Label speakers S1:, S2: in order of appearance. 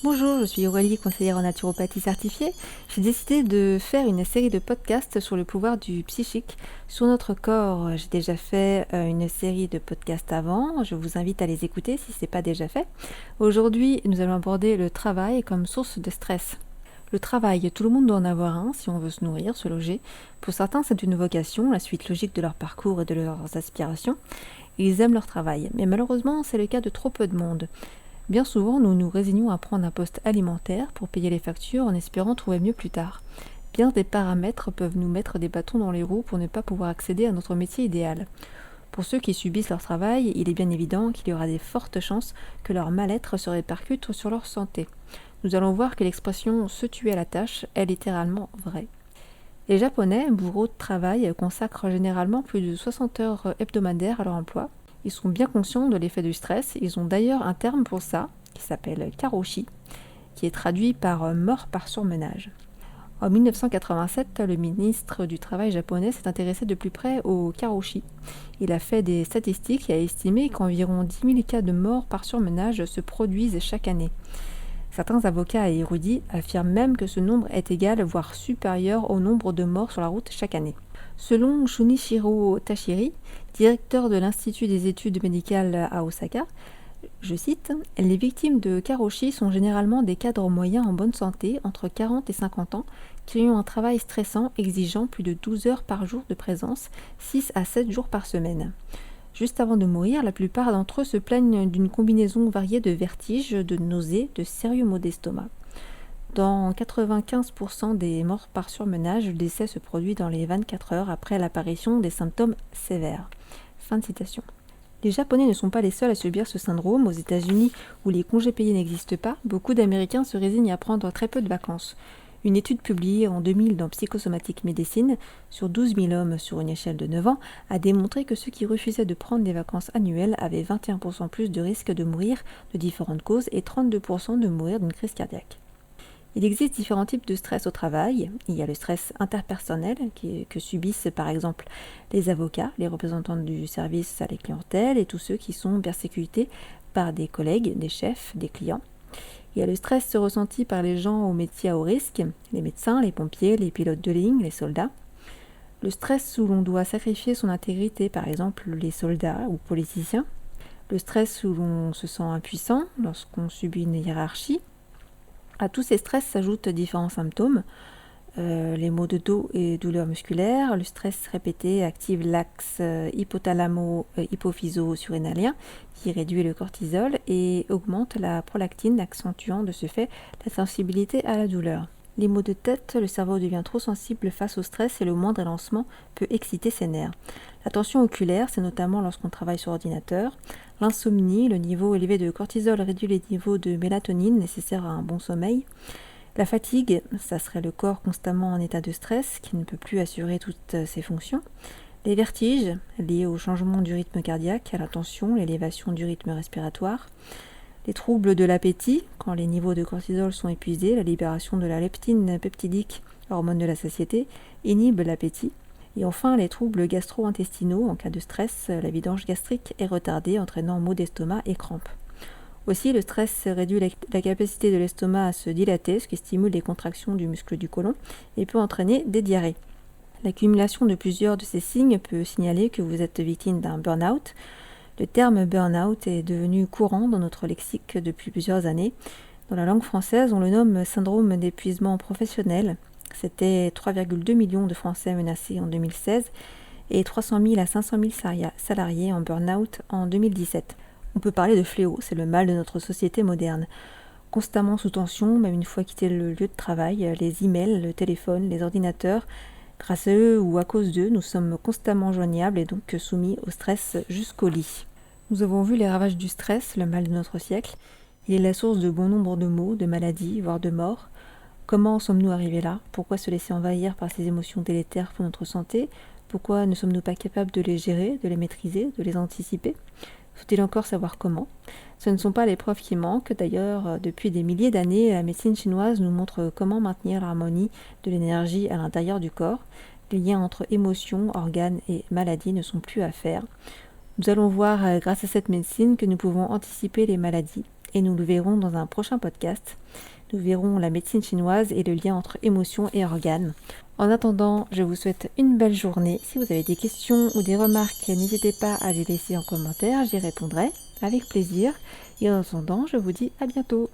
S1: Bonjour, je suis Aurélie, conseillère en naturopathie certifiée. J'ai décidé de faire une série de podcasts sur le pouvoir du psychique sur notre corps. J'ai déjà fait une série de podcasts avant, je vous invite à les écouter si ce n'est pas déjà fait. Aujourd'hui, nous allons aborder le travail comme source de stress. Le travail, tout le monde doit en avoir un si on veut se nourrir, se loger. Pour certains, c'est une vocation, la suite logique de leur parcours et de leurs aspirations. Ils aiment leur travail, mais malheureusement, c'est le cas de trop peu de monde. Bien souvent, nous nous résignons à prendre un poste alimentaire pour payer les factures en espérant trouver mieux plus tard. Bien des paramètres peuvent nous mettre des bâtons dans les roues pour ne pas pouvoir accéder à notre métier idéal. Pour ceux qui subissent leur travail, il est bien évident qu'il y aura des fortes chances que leur mal-être se répercute sur leur santé. Nous allons voir que l'expression « se tuer à la tâche » est littéralement vraie. Les Japonais, bourreaux de travail, consacrent généralement plus de 60 heures hebdomadaires à leur emploi. Ils sont bien conscients de l'effet du stress. Ils ont d'ailleurs un terme pour ça, qui s'appelle karoshi, qui est traduit par mort par surmenage. En 1987, le ministre du Travail japonais s'est intéressé de plus près au karoshi. Il a fait des statistiques et a estimé qu'environ 10 000 cas de mort par surmenage se produisent chaque année. Certains avocats et érudits affirment même que ce nombre est égal, voire supérieur au nombre de morts sur la route chaque année. Selon Shunichiro Tashiri, directeur de l'Institut des études médicales à Osaka, je cite, « Les victimes de karoshi sont généralement des cadres moyens en bonne santé, entre 40 et 50 ans, qui ont un travail stressant exigeant plus de 12 heures par jour de présence, 6 à 7 jours par semaine. » Juste avant de mourir, la plupart d'entre eux se plaignent d'une combinaison variée de vertiges, de nausées, de sérieux maux d'estomac. Dans 95% des morts par surmenage, le décès se produit dans les 24 heures après l'apparition des symptômes sévères. Fin de citation. Les Japonais ne sont pas les seuls à subir ce syndrome. Aux États-Unis, où les congés payés n'existent pas, beaucoup d'Américains se résignent à prendre très peu de vacances. Une étude publiée en 2000 dans Psychosomatic Medicine, sur 12 000 hommes sur une échelle de 9 ans, a démontré que ceux qui refusaient de prendre des vacances annuelles avaient 21% plus de risque de mourir de différentes causes et 32% de mourir d'une crise cardiaque. Il existe différents types de stress au travail. Il y a le stress interpersonnel que subissent par exemple les avocats, les représentants du service à la clientèle et tous ceux qui sont persécutés par des collègues, des chefs, des clients. Il y a le stress ressenti par les gens aux métiers à haut risque, les médecins, les pompiers, les pilotes de ligne, les soldats. Le stress où l'on doit sacrifier son intégrité, par exemple les soldats ou politiciens. Le stress où l'on se sent impuissant lorsqu'on subit une hiérarchie. À tous ces stress s'ajoutent différents symptômes, les maux de dos et douleurs musculaires. Le stress répété active l'axe hypothalamo-hypophyso-surrénalien qui réduit le cortisol et augmente la prolactine, accentuant de ce fait la sensibilité à la douleur. Les maux de tête, le cerveau devient trop sensible face au stress et le moindre élancement peut exciter ses nerfs. La tension oculaire, c'est notamment lorsqu'on travaille sur ordinateur. L'insomnie, le niveau élevé de cortisol réduit les niveaux de mélatonine nécessaires à un bon sommeil. La fatigue, ça serait le corps constamment en état de stress qui ne peut plus assurer toutes ses fonctions. Les vertiges, liés au changement du rythme cardiaque, à la tension, l'élévation du rythme respiratoire. Les troubles de l'appétit, quand les niveaux de cortisol sont épuisés, la libération de la leptine peptidique, hormone de la satiété, inhibe l'appétit. Et enfin, les troubles gastro-intestinaux, en cas de stress, la vidange gastrique est retardée, entraînant maux d'estomac et crampes. Aussi, le stress réduit la capacité de l'estomac à se dilater, ce qui stimule les contractions du muscle du côlon et peut entraîner des diarrhées. L'accumulation de plusieurs de ces signes peut signaler que vous êtes victime d'un burn-out. Le terme burn-out est devenu courant dans notre lexique depuis plusieurs années. Dans la langue française, on le nomme syndrome d'épuisement professionnel. C'était 3,2 millions de Français menacés en 2016 et 300 000 à 500 000 salariés en burn-out en 2017. On peut parler de fléau, c'est le mal de notre société moderne. Constamment sous tension, même une fois quitté le lieu de travail, les emails, le téléphone, les ordinateurs, grâce à eux ou à cause d'eux, nous sommes constamment joignables et donc soumis au stress jusqu'au lit. Nous avons vu les ravages du stress, le mal de notre siècle. Il est la source de bon nombre de maux, de maladies, voire de morts. Comment sommes-nous arrivés là? Pourquoi se laisser envahir par ces émotions délétères pour notre santé? Pourquoi ne sommes-nous pas capables de les gérer, de les maîtriser, de les anticiper? Faut-il encore savoir comment? Ce ne sont pas les preuves qui manquent. D'ailleurs, depuis des milliers d'années, la médecine chinoise nous montre comment maintenir l'harmonie de l'énergie à l'intérieur du corps. Les liens entre émotions, organes et maladies ne sont plus à faire. Nous allons voir, grâce à cette médecine, que nous pouvons anticiper les maladies et nous le verrons dans un prochain podcast. Nous verrons la médecine chinoise et le lien entre émotions et organes. En attendant, je vous souhaite une belle journée. Si vous avez des questions ou des remarques, n'hésitez pas à les laisser en commentaire, j'y répondrai avec plaisir. Et en attendant, je vous dis à bientôt.